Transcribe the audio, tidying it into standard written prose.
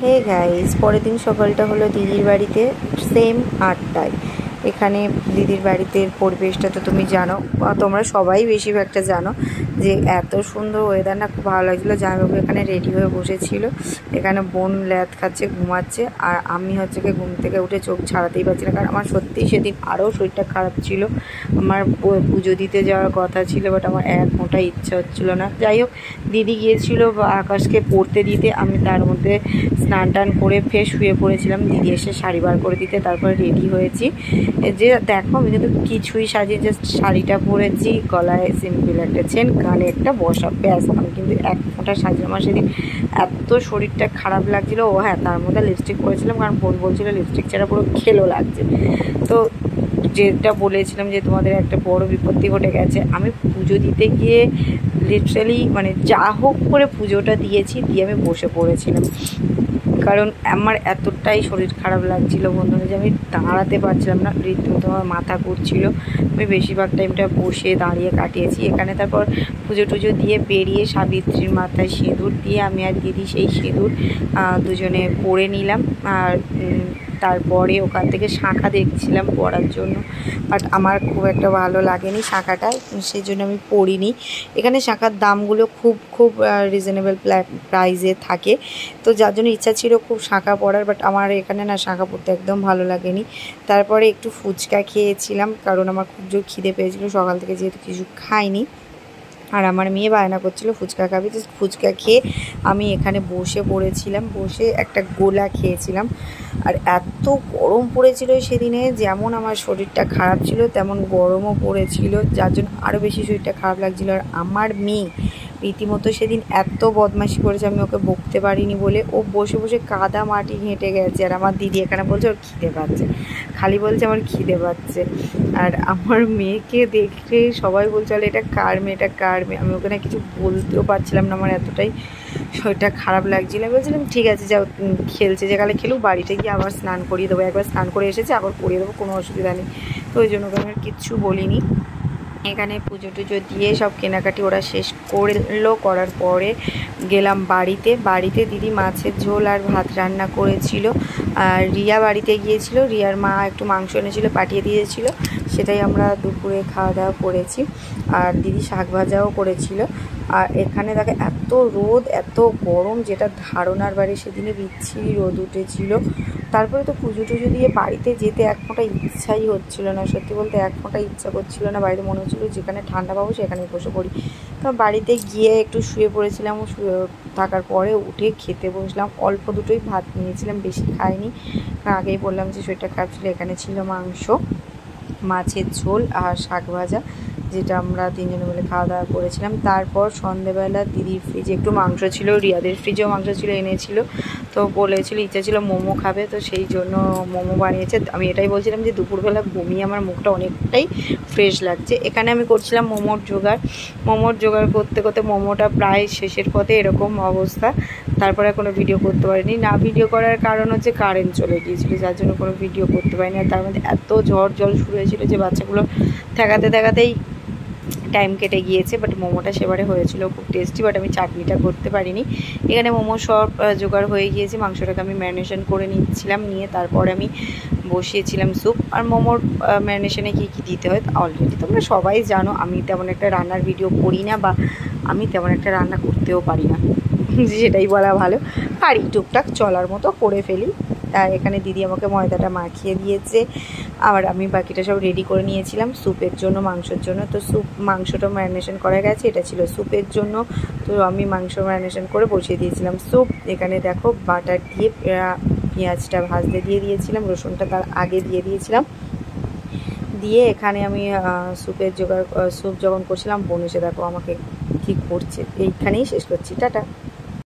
Hey guys, পরের দিন সকালটা হলো দিদির বাড়িতে সেম 8টায়। এখানে দিদির বাড়িতে পরিবেশটা তো তুমি জানো, তোমরা সবাই বেশিরভাগটা জানো যে এত সুন্দর ওয়েদার, না খুব ভালো লাগছিলো। জামাইবাবু এখানে রেডি হয়ে বসেছিল, এখানে বোন ল্যাদ খাচ্ছে, ঘুমাচ্ছে, আর আমি হচ্ছে কি ঘুম থেকে উঠে চোখ ছাড়াতেই পারছি না, কারণ আমার সত্যিই সেদিন আরও শরীরটা খারাপ ছিল। আমার পুজো দিতে যাওয়ার কথা ছিল, বাট আমার এক ফোঁটা ইচ্ছা হচ্ছিলো না। যাই হোক, দিদি গিয়েছিল আকাশকে পড়তে দিতে, আমি তার মধ্যে স্নান টান করে ফের শুয়ে পড়েছিলাম। দিদি এসে শাড়ি বার করে দিতে, তারপরে রেডি হয়েছি। যে দেখো, আমি কিন্তু কিছুই সাজিয়ে, জাস্ট শাড়িটা পরেছি, গলায় সিম্পল একটা চেন, কানে একটা বসা, ব্যাস। আমি কিন্তু এক ফোঁটা সাজিয়ে, আমার সেদিন এত শরীরটা খারাপ লাগছিলো। ও হ্যাঁ, তার মধ্যে লিপস্টিক পরেছিলাম, কারণ বোন বলছিল লিপস্টিক ছাড়া পুরো খেলো লাগছে। তো যেটা বলেছিলাম যে তোমাদের একটা বড় বিপত্তি ঘটে গেছে, আমি পুজো দিতে গিয়ে লিটারালি মানে যা হোক করে পুজোটা দিয়েছি, দিয়ে আমি বসে পড়েছিলাম, কারণ আমার এতটাই শরীর খারাপ লাগছিলো বন্ধুরা যে আমি দাঁড়াতে পারছিলাম না, রীতিমতো আমার মাথা ঘুরছিল। আমি বেশিরভাগ টাইমটা বসে দাঁড়িয়ে কাটিয়েছি এখানে। তারপর পুজো টুজো দিয়ে বেরিয়ে সাবিত্রীর মাথায় সিঁদুর দিয়ে আমি আর দিদি সেই সিঁদুর দুজনে পরে নিলাম। আর তারপরে ওখান থেকে শাঁখা দেখছিলাম পরার জন্য, বাট আমার খুব একটা ভালো লাগেনি শাঁখাটা, সেই জন্য আমি পরিনি। এখানে শাঁখার দামগুলো খুব রিজনেবল প্রাইসে থাকে, তো যার জন্য ইচ্ছা ছিল খুব শাঁখা পরার, বাট আমার এখানে না শাঁখা পরতে একদম ভালো লাগেনি। তারপরে একটু ফুচকা খেয়েছিলাম, কারণ আমার খুব জোর খিদে পেয়েছিলো সকাল থেকে, যেহেতু কিছু খাইনি। আর আমার মেয়ে বায়না করছিল ফুচকা খাবে, তো ফুচকা খেয়ে আমি এখানে বসে পড়েছিলাম, বসে একটা গোলা খেয়েছিলাম। আর এত গরম পড়েছিল সেদিনে, যেমন আমার শরীরটা খারাপ ছিল তেমন গরমও পড়েছিল, যার জন্য আরও বেশি শরীরটা খারাপ লাগছিলো। আর আমার মেয়ে রীতিমতো সেদিন এত বদমাশি করেছে, আমি ওকে বকতে পারিনি বলে, ও বসে বসে কাদা মাটি হেঁটে গেছে। আর আমার দিদি এখানে বলছে ওর খিদে পাচ্ছে, খালি বলছে আমার খিদে পাচ্ছে। আর আমার মেয়েকে দেখে সবাই বলছে এটা কার মেয়ে, এটা কার মেয়ে। আমি ওখানে কিছু বলতেও পারছিলাম না, আমার এতটাই শরীরটা খারাপ লাগছিল। আমি বলছিলাম ঠিক আছে যাও, খেলছে যেখানে খেলুক, বাড়িতে গিয়ে আবার স্নান করিয়ে দেবো, একবার স্নান করে এসেছে আবার করিয়ে দেবো, কোনো অসুবিধা নেই। তো ওই জন্য আমি আর কিচ্ছু বলিনি। এখানে পুজো টুজো দিয়ে সব কেনাকাটি ওরা শেষ করলো, করার পরে গেলাম বাড়িতে দিদি মাছের ঝোল আর ভাত রান্না করেছিল। আর রিয়া বাড়িতে গিয়েছিল, রিয়ার মা একটু মাংস এনেছিল, পাঠিয়ে দিয়েছিল, সেটাই আমরা দুপুরে খাওয়া দাওয়া করেছি। আর দিদি শাক ভাজাও করেছিল। আর এখানে দেখে এত রোদ এত গরম, যেটা ধারণার বাড়ি, সেদিনে বিচ্ছিরি রোদ উঠেছিল। তারপরে তো পুজো টুজো দিয়ে বাড়িতে যেতে এক ফোঁটা ইচ্ছাই হচ্ছিলো না, সত্যি বলতে এক ফোঁটা ইচ্ছা করছিলো না। বাড়িতে মনে হচ্ছিলো যেখানে ঠান্ডা পাবো সেখানে বসে পড়ি। তো বাড়িতে গিয়ে একটু শুয়ে পড়েছিলাম, শুয়ে থাকার পরে উঠে খেতে বসলাম। অল্প দুটোই ভাত নিয়েছিলাম, বেশি খাইনি, কারণ আগেই বললাম যে শরীরটা খারাপ ছিল। এখানে ছিল মাংস, মাছের ঝোল আর শাক ভাজা, যেটা আমরা তিনজনে মিলে খাওয়া দাওয়া করেছিলাম। তারপর সন্ধেবেলা দিদির ফ্রিজে একটু মাংস ছিল, রিয়াদের ফ্রিজেও মাংস ছিল, এনেছিল। তো বলেছিল ইচ্ছা ছিল মোমো খাবে, তো সেই জন্য মোমো বানিয়েছে। আমি এটাই বলছিলাম যে দুপুরবেলা ঘুমিয়ে আমার মুখটা অনেকটাই ফ্রেশ লাগছে। এখানে আমি করছিলাম মোমোর জোগাড় করতে করতে মোমোটা প্রায় শেষের পথে, এরকম অবস্থা। তারপরে কোনো ভিডিও করতে পারিনি, না ভিডিও করার কারণ হচ্ছে কারেন্ট চলে গিয়েছিলো, যার জন্য কোনো ভিডিও করতে পারিনি। আর তার মধ্যে এত ঝড় জল শুরু হয়েছিল যে বাচ্চাগুলো ঠেকাতেই টাইম কেটে গিয়েছে। বাট মোমোটা সেবারে হয়েছিল খুব টেস্টি, বাট আমি চাটনিটা করতে পারিনি। এখানে মোমো সব জোগাড় হয়ে গিয়েছে, মাংসটাকে আমি ম্যারিনেশন করে নিচ্ছিলাম, নিয়ে তারপরে আমি বসিয়েছিলাম স্যুপ। আর মোমোর ম্যারিনেশনে কী কী দিতে হয় অলরেডি তোমরা সবাই জানো। আমি তেমন একটা রান্নার ভিডিও করি না, বা আমি তেমন একটা রান্না করতেও পারি না, সেটাই বলা ভালো। পারি, টুকটাক চলার মতো করে ফেলি। আর এখানে দিদি আমাকে ময়দাটা মাখিয়ে দিয়েছে, আর আমি বাকিটা সব রেডি করে নিয়েছিলাম স্যুপের জন্য, মাংসের জন্য। তো মাংসটা ম্যারিনেশন করা গেছে, এটা ছিল স্যুপের জন্য। তো আমি মাংস ম্যারিনেশন করে বসিয়ে দিয়েছিলাম স্যুপ। এখানে দেখো বাটার দিয়ে পেঁয়াজটা ভাজতে দিয়ে দিয়েছিলাম, রসুনটা তার আগে দিয়ে দিয়েছিলাম। দিয়ে এখানে আমি স্যুপ যখন করছিলাম, বোন এসে দেখো আমাকে কী করছে। এইখানেই শেষ করছি, টাটা।